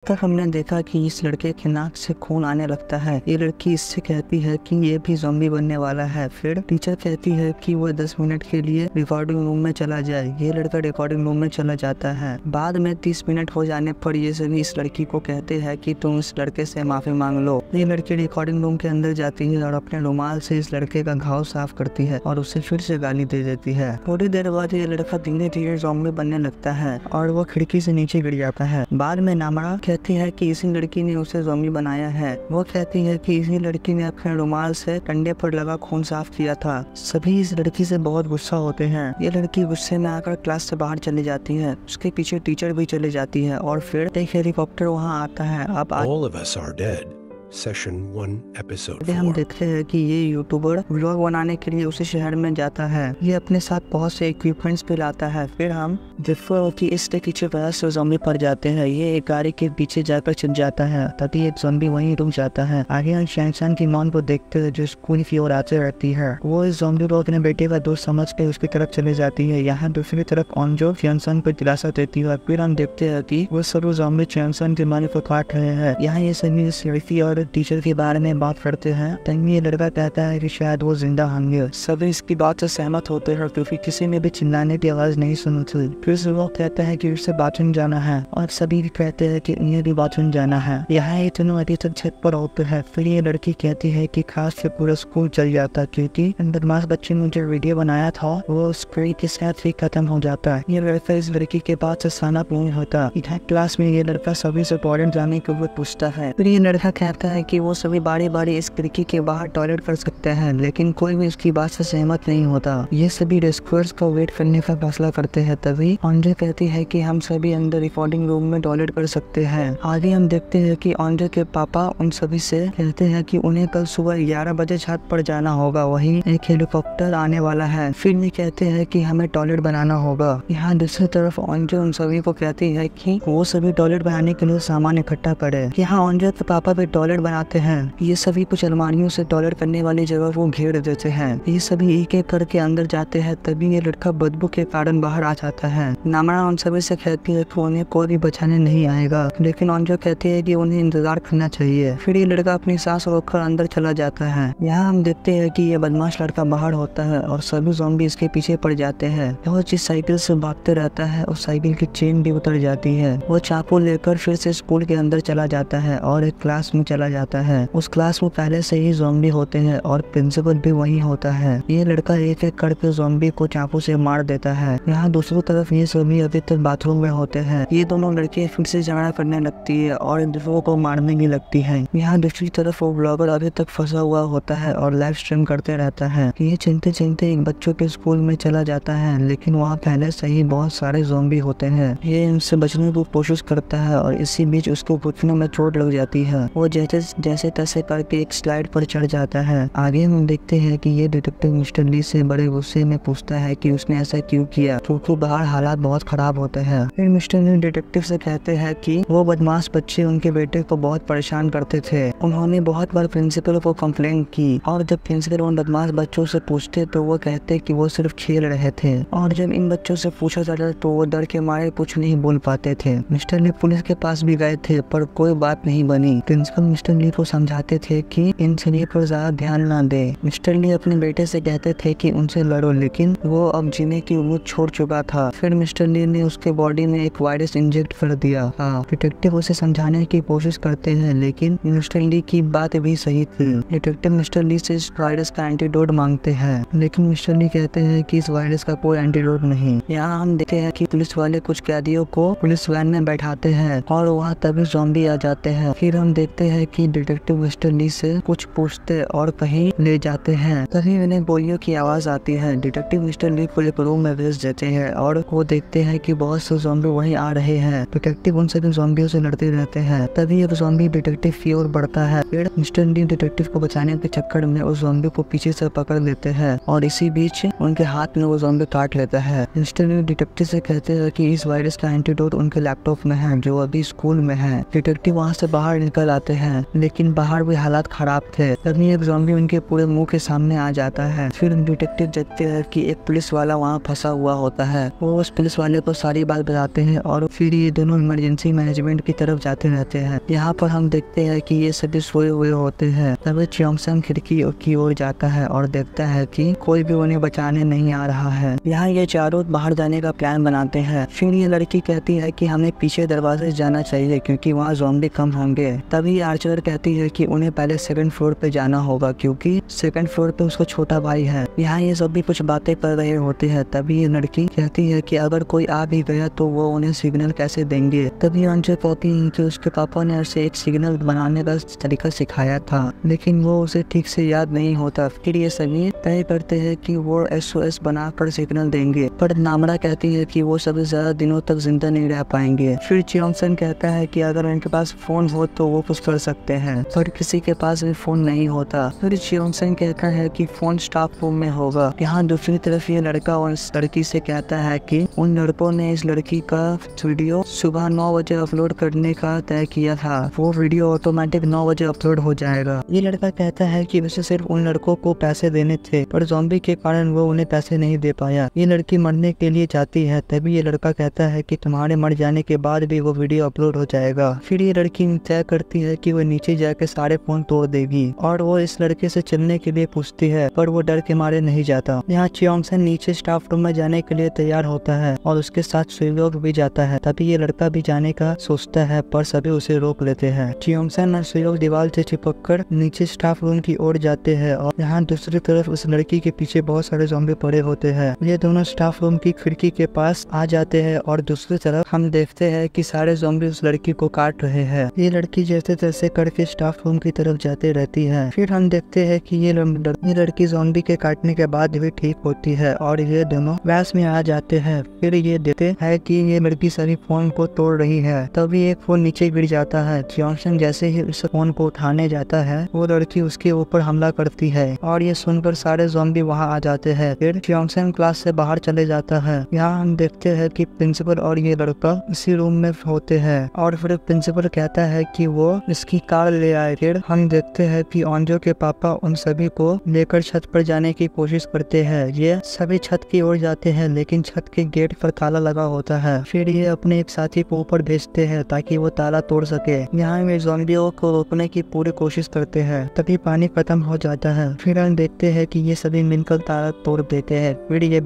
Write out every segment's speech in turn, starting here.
तक हमने देखा कि इस लड़के के नाक से खून आने लगता है। ये लड़की इससे कहती है कि ये भी ज़ॉम्बी बनने वाला है। फिर टीचर कहती है कि वो 10 मिनट के लिए रिकॉर्डिंग रूम में चला जाए। ये लड़का रिकॉर्डिंग रूम में चला जाता है। बाद में 30 मिनट हो जाने पर ये सभी इस लड़की को कहते हैं कि तुम इस लड़के से माफी मांग लो। ये लड़की रिकॉर्डिंग रूम के अंदर जाती है और अपने रुमाल से इस लड़के का घाव साफ करती है और उसे फिर से गाली दे देती है। थोड़ी देर बाद ये लड़का धीरे धीरे ज़ॉम्बी बनने लगता है और वो खिड़की से नीचे गिर जाता है। बाद में नामरा कहती है कि इसी लड़की ने उसे ज़ॉम्बी बनाया है। वो कहती है कि इसी लड़की ने अपने रुमाल से कंधे पर लगा खून साफ किया था। सभी इस लड़की से बहुत गुस्सा होते हैं। ये लड़की गुस्से में आकर क्लास से बाहर चली जाती है। उसके पीछे टीचर भी चली जाती है और फिर एक हेलीकॉप्टर वहाँ आता है। अब All of us are dead. Session 1 episode 4. हम देखते हैं कि ये यूट्यूबर व्लॉग बनाने के लिए उसी शहर में जाता है। ये अपने साथ बहुत से इक्विपमेंट्स भी लाता है। फिर हम देखते हैं कि इसके पीछे वजह से ज़ॉम्बी पड़ जाते हैं। ये एक गाड़ी के पीछे जाकर छिप जाता है तभी एक ज़ॉम्बी वहीं रुक जाता है। आगे हम शैनशान की मॉम को देखते हैं जो स्कूल की ओर आते रहती है। वो इस ज़ॉम्बी को अपने बेटे का दोस्त समझ के उसकी तरफ चले जाती है। यहाँ दूसरी तरफ ऑनजो शैनशान को दिलासा देती है। फिर हम देखते हैं कि वो सभी ज़ॉम्बी शैनशान के मालिक को काट रहे हैं। यहाँ ये सभी इस लड़की और टीचर के बारे में बात करते हैं। तभी ये लड़का कहता है कि शायद वो जिंदा होंगे। सभी इसकी बात से सहमत होते हैं क्योंकि किसी ने भी चिल्लाने की आवाज नहीं सुनी थी। फिर से वो कहता है कि उसे बाथरूम जाना है और सभी कहते हैं कि इन्हें भी बाथरूम जाना है। यहाँ ये तीनों अभी तक छत पर होते हैं। फिर ये लड़की कहती है कि खास से पूरा स्कूल चल जाता क्योंकि बदमाश बच्चे ने जो वीडियो बनाया था वो स्क्रीन के साथ ही खत्म हो जाता है। ये लड़का इस लड़की के पास से साना नहीं होता। इधर क्लास में ये लड़का सभी से टॉयलेट जाने के लिए पूछता है। फिर ये लड़का कहता है कि वो सभी बारी बारी इस खिड़की के बाहर टॉयलेट कर सकते हैं लेकिन कोई भी उसकी बात से सहमत नहीं होता। ये सभी रेस्क्यूअर्स को वेट करने का फैसला करते हैं। तभी ऑन्जे कहती है कि हम सभी अंदर रिकॉर्डिंग रूम में टॉयलेट कर सकते हैं। आगे हम देखते हैं कि ऑन्जे के पापा उन सभी से कहते हैं कि उन्हें कल सुबह 11 बजे छत पर जाना होगा। वहीं एक हेलीकॉप्टर आने वाला है। फिर ये कहते हैं कि हमें टॉयलेट बनाना होगा। यहाँ दूसरी तरफ ऑन्जे उन सभी को कहती है कि वो सभी टॉयलेट बनाने के लिए सामान इकट्ठा करे। यहाँ ऑन्जे के पापा भी टॉयलेट बनाते हैं। ये सभी कुछ अलमारियों से टॉयलेट करने वाली जगह को घेर देते हैं। ये सभी एक एक करके अंदर जाते हैं। तभी ये लड़का बदबू के कारण बाहर आ जाता है। नामरा उन सभी से कहती है कि उन्हें कोई भी बचाने नहीं आएगा लेकिन ऑन्जो कहती है कि उन्हें इंतजार करना चाहिए। फिर ये लड़का अपनी सांस रोककर अंदर चला जाता है। यहाँ हम देखते हैं कि ये बदमाश लड़का बाहर होता है और सभी ज़ॉम्बी इसके पीछे पड़ जाते हैं। वो जिस साइकिल से भागते रहता है उस साइकिल की चेन भी उतर जाती है। वो चाकू लेकर फिर से स्कूल के अंदर चला जाता है और एक क्लास में चला जाता है। उस क्लास में पहले से ही ज़ॉम्बी होते हैं और प्रिंसिपल भी वहीं होता है। ये लड़का एक एक करके ज़ॉम्बी को चाकू से मार देता है। यहाँ दूसरी तरफ ये सभी अभी तक बाथरूम में होते हैं। ये दोनों लड़के फिर से झगड़ा करने लगती है और इन दूसरों को मारने की लगती है। यहाँ दूसरी तरफ वो ब्लॉगर अभी तक फंसा हुआ होता है और लाइव स्ट्रीम करते रहता है। ये चिंते चिंते एक बच्चों के स्कूल में चला जाता है लेकिन वहाँ पहले से ही बहुत सारे ज़ॉम्बी होते हैं। ये इनसे बचने की कोशिश करता है और इसी बीच उसको घुटनों में चोट लग जाती है। वो जैसे तैसे करके एक स्लाइड पर चढ़ जाता है। आगे हम देखते हैं कि ये डिटेक्टिव मिस्टर ली से बड़े गुस्से में पूछता है कि उसने ऐसा क्यों किया क्योंकि बाहर हालात बहुत खराब होते हैं। फिर मिस्टर ली डिटेक्टिव से कहते हैं कि वो बदमाश बच्चे उनके बेटे को बहुत परेशान करते थे। उन्होंने बहुत बार प्रिंसिपल को कंप्लेंट की और जब प्रिंसिपल उन बदमाश बच्चों से पूछते तो वो कहते कि वो सिर्फ खेल रहे थे और जब इन बच्चों से पूछा जाता तो वो डर के मारे कुछ नहीं बोल पाते थे। मिस्टर ली पुलिस के पास भी गए थे पर कोई बात नहीं बनी। प्रिंसिपल मिस्टर ली को समझाते थे कि इन सभी पर ज्यादा ध्यान ना दे। मिस्टर ली अपने बेटे से कहते थे कि उनसे लड़ो लेकिन वो अब जीने की उम्मीद छोड़ चुका था। फिर मिस्टर ली ने उसके बॉडी में एक वायरस इंजेक्ट कर दिया। डिटेक्टिव उसे समझाने की कोशिश करते हैं लेकिन मिस्टर ली की बात भी सही थी। डिटेक्टिव मिस्टर ली से इस वायरस का एंटीडोट मांगते हैं लेकिन मिस्टर ली कहते हैं कि इस वायरस का कोई एंटीडोट नहीं। यहाँ हम देखते हैं कि पुलिस वाले कुछ कैदियों को पुलिस वैन में बैठाते हैं और वहाँ तभी ज़ॉम्बी आ जाते हैं। फिर हम देखते हैं कि डिटेक्टिव मिस्टर ली से कुछ पूछते और कहीं ले जाते हैं। तभी उन्हें गोलियों की आवाज आती है। डिटेक्टिव मिस्टर ली को एक रूम में भेज देते हैं और वो देखते हैं कि बहुत से ज़ॉम्बी वहीं आ रहे हैं। डिटेक्टिव उन सभी ज़ॉम्बियों से लड़ते रहते हैं। तभी एक ज़ॉम्बी डिटेक्टिव की ओर बढ़ता है। फिर मिस्टर ली डिटेक्टिव को बचाने के चक्कर में उस ज़ॉम्बी को पीछे से पकड़ लेते हैं और इसी बीच उनके हाथ में वो ज़ॉम्बी काट लेता है। मिस्टर ली डिटेक्टिव से कहते हैं कि इस वायरस का एंटीडोट उनके लैपटॉप में है जो अभी स्कूल में है। डिटेक्टिव वहाँ से बाहर निकल आते हैं हैं, लेकिन बाहर भी हालात खराब थे। तभी एक ज़ॉम्बी उनके पूरे मुंह के सामने आ जाता है। फिर डिटेक्टिव देखते हैं कि एक पुलिस वाला वहाँ फंसा हुआ होता है। वो उस पुलिस वाले को सारी बात बताते हैं और फिर ये दोनों इमरजेंसी मैनेजमेंट की तरफ जाते रहते हैं। यहाँ पर हम देखते हैं कि ये सभी सोए हुए होते हैं। तभी च्योंग-सैन खिड़की की ओर जाता है और देखता है कि कोई भी उन्हें बचाने नहीं आ रहा है। यहाँ ये चारों बाहर जाने का प्लान बनाते हैं। फिर ये लड़की कहती है कि हमें पीछे दरवाजे से जाना चाहिए क्योंकि वहाँ ज़ॉम्बी कम होंगे। तभी आर्चर कहती है कि उन्हें पहले सेकंड फ्लोर पे जाना होगा क्योंकि सेकंड फ्लोर पे उसका छोटा भाई है। यहाँ ये सभी कुछ बातें कर रहे होते हैं। तभी ये लड़की कहती है कि अगर कोई आ भी गया तो वो उन्हें सिग्नल कैसे देंगे। तभी आर्चर कहती है कि उसके पापा ने उसे एक सिग्नल बनाने का तरीका सिखाया था, लेकिन वो उसे ठीक से याद नहीं होता। फिर ये सभी तय करते हैं कि वो SOS बनाकर सिग्नल देंगे, पर नामरा कहती है कि वो सभी ज्यादा दिनों तक जिंदा नहीं रह पाएंगे। फिर च्योंग-सैन कहता है कि अगर उनके पास फोन हो तो वो कुछ कर सकते हैं, पर किसी के पास भी फोन नहीं होता। फिर च्योंग-सैन कहता है कि फोन स्टाफ रूम में होगा। यहाँ दूसरी तरफ ये लड़का उस लड़की से कहता है कि उन लड़कों ने इस लड़की का वीडियो सुबह 9 बजे अपलोड करने का तय किया था। वो वीडियो ऑटोमेटिक 9 बजे अपलोड हो जाएगा। ये लड़का कहता है कि उसे सिर्फ उन लड़कों को पैसे देने थे, पर ज़ॉम्बी के कारण वो उन्हें पैसे नहीं दे पाया। ये लड़की मरने के लिए जाती है। तभी ये लड़का कहता है कि तुम्हारे मर जाने के बाद भी वो वीडियो अपलोड हो जाएगा। फिर ये लड़की तय करती है कि वो नीचे जाकर सारे फोन तोड़ देगी और वो इस लड़के से चलने के लिए पूछती है, पर वो डर के मारे नहीं जाता। यहाँ च्योंग-सैन नीचे स्टाफ रूम में जाने के लिए तैयार होता है और उसके साथ सुयोग भी जाता है। तभी ये लड़का भी जाने का सोचता है, पर सभी उसे रोक लेते हैं। च्योंग-सैन और सुयोग दीवार से चिपककर नीचे स्टाफ रूम की ओर जाते हैं और यहाँ दूसरी तरफ उस लड़की के पीछे बहुत सारे ज़ॉम्बी पड़े होते हैं। ये दोनों स्टाफ रूम की खिड़की के पास आ जाते हैं और दूसरी तरफ हम देखते हैं कि सारे ज़ॉम्बी उस लड़की को काट रहे हैं। ये लड़की जैसे तैसे करके स्टाफ रूम की तरफ जाते रहती है। फिर हम देखते हैं कि ये लड़की ज़ॉम्बी के काटने के बाद भी ठीक होती है और ये दोनों वैस में आ जाते हैं। फिर ये देखते हैं कि ये लड़की सभी फोन को तोड़ रही है। तभी एक फोन नीचे गिर जाता है। च्योंग-सैन जैसे ही उस फोन को उठाने जाता है, वो लड़की उसके ऊपर हमला करती है और ये सुनकर सारे ज़ॉम्बी वहाँ आ जाते हैं। फिर च्योंग-सैन क्लास से बाहर चले जाता है। यहाँ हम देखते हैं कि प्रिंसिपल और ये लड़का इसी रूम में होते हैं और फिर प्रिंसिपल कहता है कि वो इसकी कार ले आए। फिर हम देखते हैं कि ऑन्जो के पापा उन सभी को लेकर छत पर जाने की कोशिश करते हैं। ये सभी छत की ओर जाते हैं, लेकिन छत के गेट पर ताला लगा होता है। फिर ये अपने एक साथी को ऊपर भेजते हैं ताकि वो ताला तोड़ सके। यहाँ वे ज़ॉम्बियों को रोकने की पूरी कोशिश करते हैं। तभी पानी खत्म हो जाता है। फिर हम देखते हैं कि ये सभी मिलकर ताला तोड़ देते हैं। फिर ये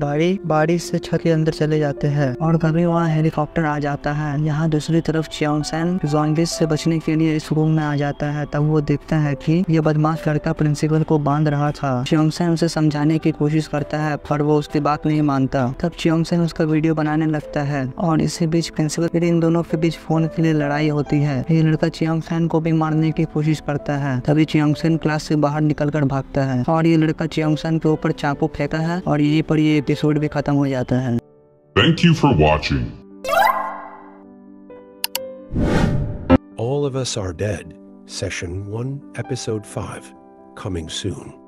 बारी से छत के अंदर चले जाते हैं और तभी वहाँ हेलीकॉप्टर आ जाता है। यहाँ दूसरी तरफ च्योंग-सैन ज़ॉम्बीज़ से बचने के लिए इस रूम में आ जाता है। तब वो देखता है कि ये बदमाश लड़का प्रिंसिपल को बांध रहा था। च्योंग-सैन उसे समझाने की कोशिश करता है, पर वो उसकी बात नहीं मानता। तब च्योंग-सैन उसका वीडियो बनाने लगता है और इसी बीच प्रिंसिपल फिर इन दोनों के बीच फोन के लिए लड़ाई होती है। ये लड़का च्योंग-सैन को भी मारने की कोशिश करता है। तभी च्योंग-सैन क्लास से बाहर निकलकर भागता है और ये लड़का च्योंग-सैन के ऊपर चाकू फेंकता है और यहीं पर ये एपिसोड भी खत्म हो जाता है। Thank you for watching. All of Us Are Dead, Session 1, Episode 5, coming soon.